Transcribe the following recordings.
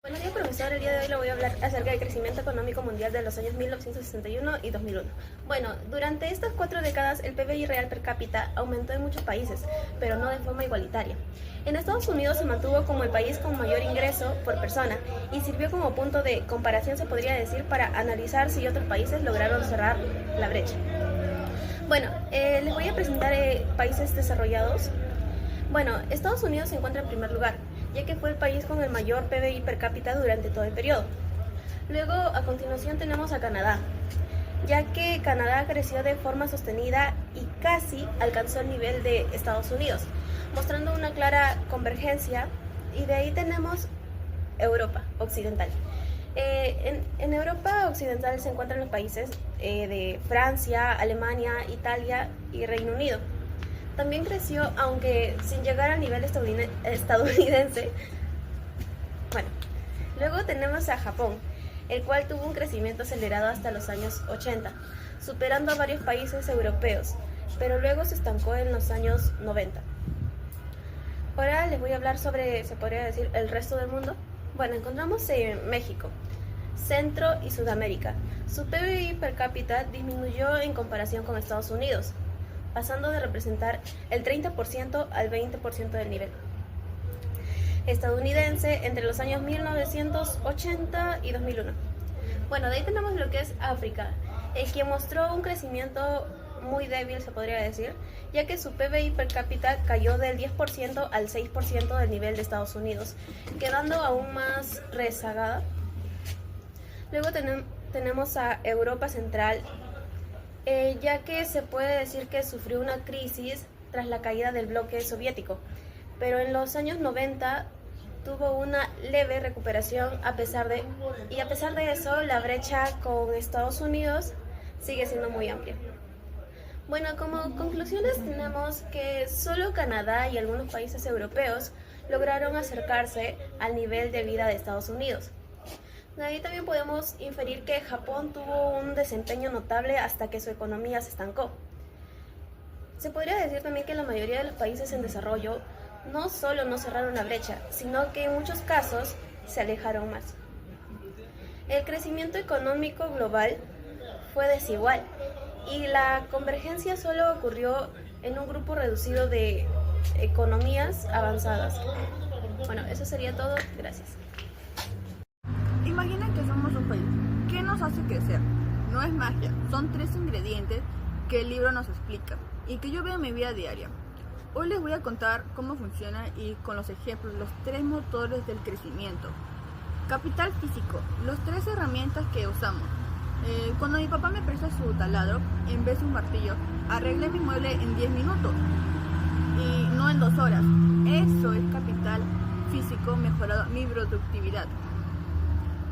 Buenos días, profesor. El día de hoy le voy a hablar acerca del crecimiento económico mundial de los años 1961 y 2001. Bueno, durante estas 4 décadas el PBI real per cápita aumentó en muchos países, pero no de forma igualitaria. En Estados Unidos se mantuvo como el país con mayor ingreso por persona y sirvió como punto de comparación, se podría decir, para analizar si otros países lograron cerrar la brecha. Bueno, les voy a presentar países desarrollados. Bueno, Estados Unidos se encuentra en primer lugar, ya que fue el país con el mayor PBI per cápita durante todo el periodo. Luego, a continuación, tenemos a Canadá, ya que Canadá creció de forma sostenida y casi alcanzó el nivel de Estados Unidos, mostrando una clara convergencia. Y de ahí tenemos Europa Occidental. En Europa Occidental se encuentran los países de Francia, Alemania, Italia y Reino Unido. También creció, aunque sin llegar al nivel estadounidense. Bueno, luego tenemos a Japón, el cual tuvo un crecimiento acelerado hasta los años 80, superando a varios países europeos, pero luego se estancó en los años 90. Ahora les voy a hablar sobre, se podría decir, el resto del mundo. Bueno, encontramos en México, Centro y Sudamérica. Su PBI per cápita disminuyó en comparación con Estados Unidos, pasando de representar el 30% al 20% del nivel estadounidense entre los años 1980 y 2001. Bueno, de ahí tenemos lo que es África, el que mostró un crecimiento muy débil, se podría decir, ya que su PBI per cápita cayó del 10% al 6% del nivel de Estados Unidos, quedando aún más rezagada. Luego tenemos a Europa Central, ya que se puede decir que sufrió una crisis tras la caída del bloque soviético, pero en los años 90 tuvo una leve recuperación a pesar de eso, la brecha con Estados Unidos sigue siendo muy amplia. Bueno, como conclusiones tenemos que solo Canadá y algunos países europeos lograron acercarse al nivel de vida de Estados Unidos. De ahí también podemos inferir que Japón tuvo un desempeño notable hasta que su economía se estancó. Se podría decir también que la mayoría de los países en desarrollo no solo no cerraron la brecha, sino que en muchos casos se alejaron más. El crecimiento económico global fue desigual y la convergencia solo ocurrió en un grupo reducido de economías avanzadas. Bueno, eso sería todo. Gracias. Imaginen que somos un país. ¿Qué nos hace crecer? No es magia, son 3 ingredientes que el libro nos explica y que yo veo en mi vida diaria. Hoy les voy a contar cómo funciona y con los ejemplos, los 3 motores del crecimiento. Capital físico, las 3 herramientas que usamos. Cuando mi papá me presta su taladro, en vez de un martillo, arreglé mi mueble en 10 minutos y no en 2 horas. Eso es capital físico mejorado, mi productividad.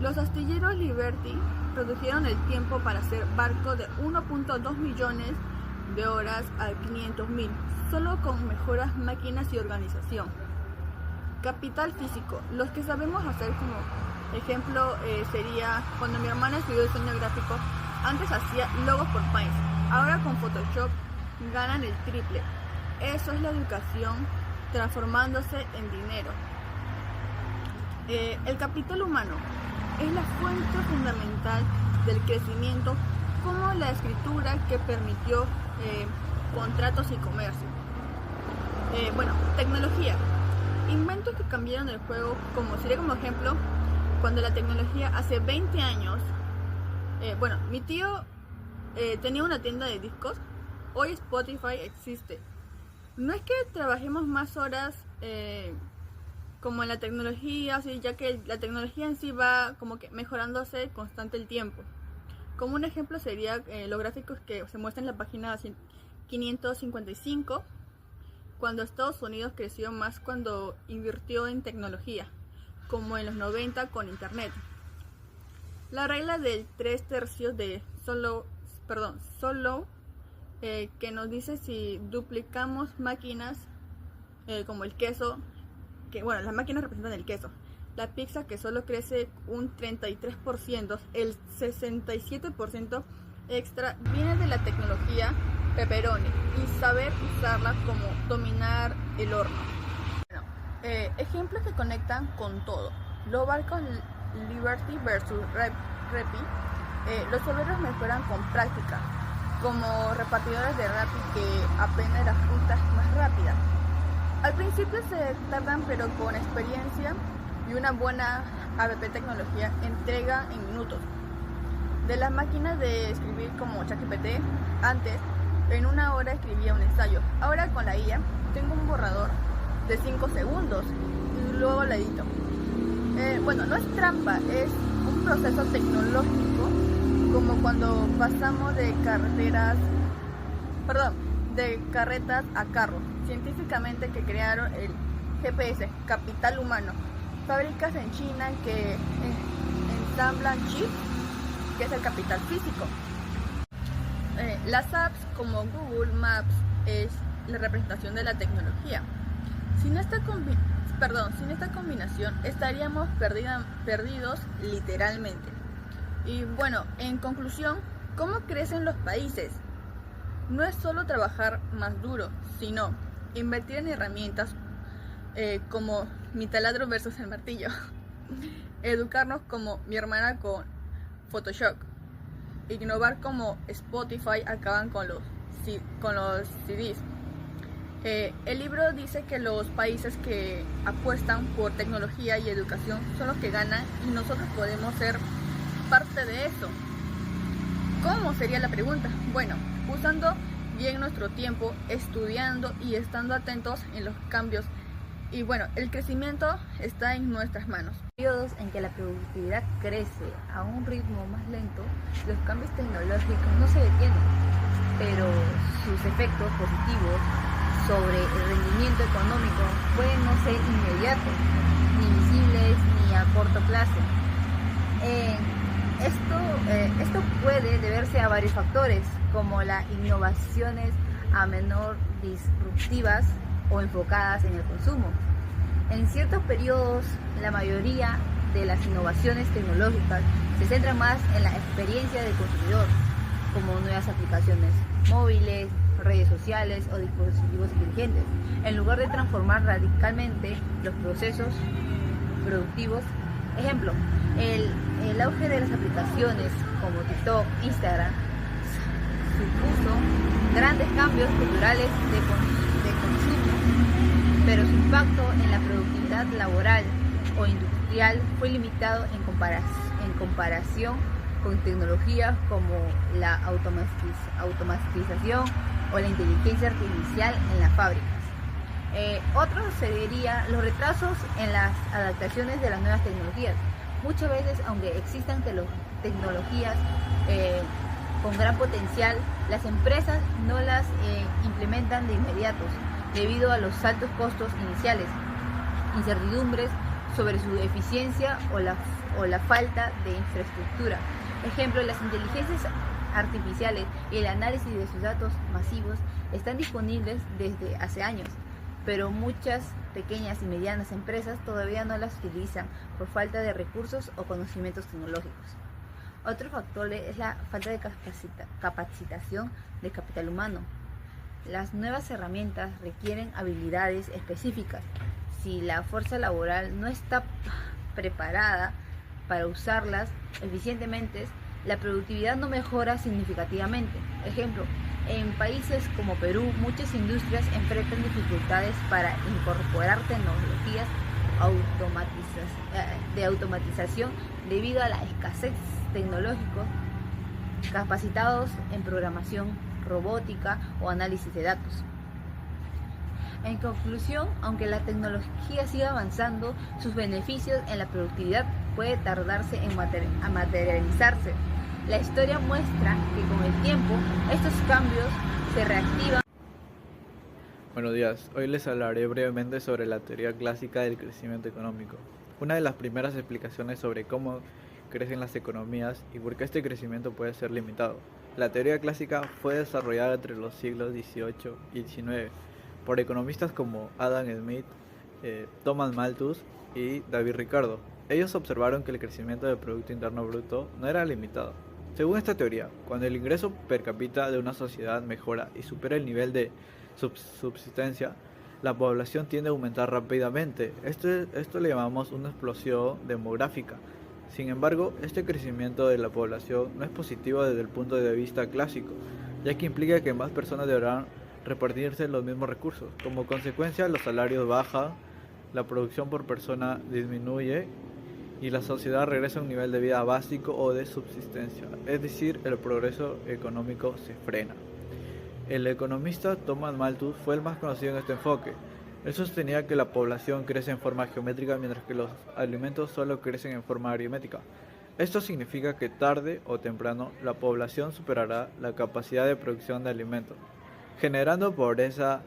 Los astilleros Liberty redujeron el tiempo para hacer barcos de 1.2 millones de horas a 500.000, solo con mejoras máquinas y organización. Capital físico, los que sabemos hacer, como ejemplo sería cuando mi hermana estudió diseño gráfico, antes hacía logos por Paint, ahora con Photoshop ganan el triple. Eso es la educación transformándose en dinero. El capital humano es la fuente fundamental del crecimiento, como la escritura que permitió contratos y comercio. Tecnología. Inventos que cambiaron el juego, como sería como ejemplo, cuando la tecnología hace 20 años, mi tío tenía una tienda de discos, hoy Spotify existe. No es que trabajemos más horas como en la tecnología, así, ya que la tecnología en sí va como que mejorándose constante el tiempo. Como un ejemplo sería los gráficos que se muestran en la página 555, cuando Estados Unidos creció más cuando invirtió en tecnología, como en los 90 con internet. La regla del 3/3 de Solow, que nos dice si duplicamos máquinas como el queso, las máquinas representan el queso. La pizza, que solo crece un 33%, el 67% extra viene de la tecnología pepperoni y saber usarla, como dominar el horno. Ejemplos que conectan con todo. Los barcos Liberty versus Rappi, los obreros mejoran con práctica, como repartidores de Rappi que apenas las rutas más rápidas. Al principio se tardan, pero con experiencia y una buena app tecnología entrega en minutos. De las máquinas de escribir como ChatGPT, antes en una hora escribía un ensayo. Ahora con la IA tengo un borrador de 5 segundos y luego lo edito. Bueno, no es trampa, es un proceso tecnológico, como cuando pasamos de carretas a carros. Científicamente que crearon el GPS, capital humano. Fábricas en China que ensamblan chips, que es el capital físico. Las apps como Google Maps es la representación de la tecnología. Sin esta combinación estaríamos perdidos literalmente. Y bueno, en conclusión, ¿cómo crecen los países? No es solo trabajar más duro, sino invertir en herramientas como mi taladro versus el martillo. Educarnos como mi hermana con Photoshop. Innovar como Spotify acaban con los CDs. El libro dice que los países que apuestan por tecnología y educación son los que ganan y nosotros podemos ser parte de eso. ¿Cómo sería la pregunta? Bueno, usando bien nuestro tiempo, estudiando y estando atentos en los cambios. Y bueno, el crecimiento está en nuestras manos. En periodos en que la productividad crece a un ritmo más lento, los cambios tecnológicos no se detienen, pero sus efectos positivos sobre el rendimiento económico pueden no ser inmediatos, ni visibles, ni a corto plazo. Esto puede deberse a varios factores, como las innovaciones a menor disruptivas o enfocadas en el consumo. En ciertos periodos, la mayoría de las innovaciones tecnológicas se centran más en la experiencia del consumidor, como nuevas aplicaciones móviles, redes sociales o dispositivos inteligentes, en lugar de transformar radicalmente los procesos productivos. Ejemplo, el auge de las aplicaciones como TikTok, Instagram, supuso grandes cambios culturales de consumo, pero su impacto en la productividad laboral o industrial fue limitado en comparación con tecnologías como la automatización o la inteligencia artificial en las fábricas. Otro sería los retrasos en las adaptaciones de las nuevas tecnologías. Muchas veces, aunque existan tecnologías con gran potencial, las empresas no las implementan de inmediato debido a los altos costos iniciales, incertidumbres sobre su eficiencia o la falta de infraestructura. Ejemplo, las inteligencias artificiales y el análisis de sus datos masivos están disponibles desde hace años, pero muchas pequeñas y medianas empresas todavía no las utilizan por falta de recursos o conocimientos tecnológicos. Otro factor es la falta de capacitación del capital humano. Las nuevas herramientas requieren habilidades específicas. Si la fuerza laboral no está preparada para usarlas eficientemente, la productividad no mejora significativamente. Ejemplo, en países como Perú, muchas industrias enfrentan dificultades para incorporar tecnologías de automatización debido a la escasez tecnológicos capacitados en programación, robótica o análisis de datos. En conclusión, aunque la tecnología siga avanzando, sus beneficios en la productividad puede tardarse en materializarse. La historia muestra que con el tiempo estos cambios se reactivan. Buenos días, hoy les hablaré brevemente sobre la teoría clásica del crecimiento económico, una de las primeras explicaciones sobre cómo crecen las economías y por qué este crecimiento puede ser limitado. La teoría clásica fue desarrollada entre los siglos XVIII y XIX por economistas como Adam Smith, Thomas Malthus y David Ricardo. Ellos observaron que el crecimiento del Producto Interno Bruto no era limitado. Según esta teoría, cuando el ingreso per cápita de una sociedad mejora y supera el nivel de subsistencia, la población tiende a aumentar rápidamente. Esto le llamamos una explosión demográfica. Sin embargo, este crecimiento de la población no es positivo desde el punto de vista clásico, ya que implica que más personas deberán repartirse los mismos recursos. Como consecuencia, los salarios bajan, la producción por persona disminuye y la sociedad regresa a un nivel de vida básico o de subsistencia, es decir, el progreso económico se frena. El economista Thomas Malthus fue el más conocido en este enfoque. Él sostenía que la población crece en forma geométrica mientras que los alimentos solo crecen en forma aritmética. Esto significa que tarde o temprano la población superará la capacidad de producción de alimentos, generando pobreza,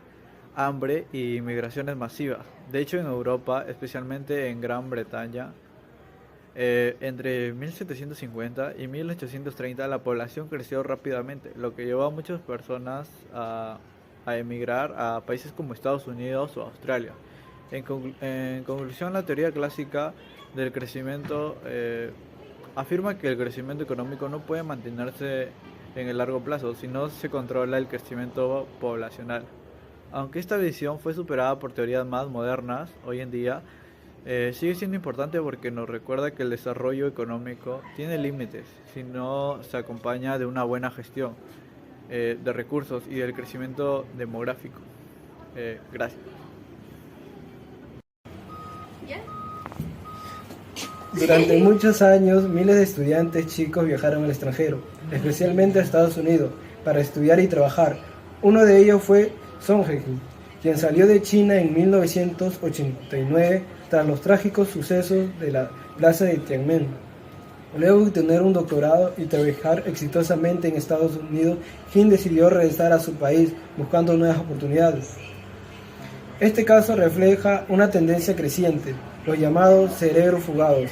hambre y migraciones masivas. De hecho, en Europa, especialmente en Gran Bretaña, entre 1750 y 1830 la población creció rápidamente, lo que llevó a muchas personas a emigrar a países como Estados Unidos o Australia. En conclusión, la teoría clásica del crecimiento afirma que el crecimiento económico no puede mantenerse en el largo plazo si no se controla el crecimiento poblacional. Aunque esta visión fue superada por teorías más modernas, hoy en día sigue siendo importante porque nos recuerda que el desarrollo económico tiene límites si no se acompaña de una buena gestión de recursos y del crecimiento demográfico. Gracias. Durante muchos años, miles de estudiantes chicos viajaron al extranjero, especialmente a Estados Unidos, para estudiar y trabajar. Uno de ellos fue Song He-Jin, quien salió de China en 1989 tras los trágicos sucesos de la plaza de Tiananmen. Luego de tener un doctorado y trabajar exitosamente en Estados Unidos, Jin decidió regresar a su país buscando nuevas oportunidades. Este caso refleja una tendencia creciente, los llamados cerebros fugados.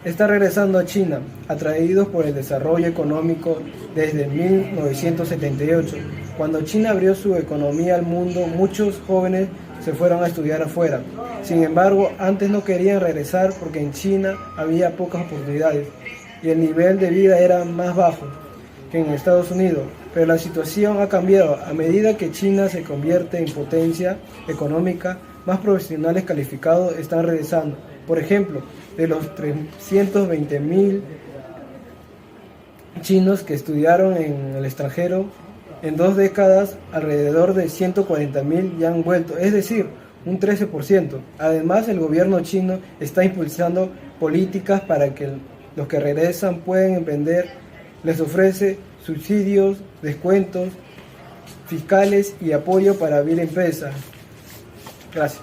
Está regresando a China, atraídos por el desarrollo económico desde 1978. Cuando China abrió su economía al mundo, muchos jóvenes se fueron a estudiar afuera. Sin embargo, antes no querían regresar porque en China había pocas oportunidades y el nivel de vida era más bajo que en Estados Unidos. Pero la situación ha cambiado. A medida que China se convierte en potencia económica, más profesionales calificados están regresando. Por ejemplo, de los 320.000 chinos que estudiaron en el extranjero, en 2 décadas, alrededor de 140.000 ya han vuelto, es decir, un 13%. Además, el gobierno chino está impulsando políticas para que los que regresan puedan emprender. Les ofrece subsidios, descuentos fiscales y apoyo para abrir empresas. Gracias.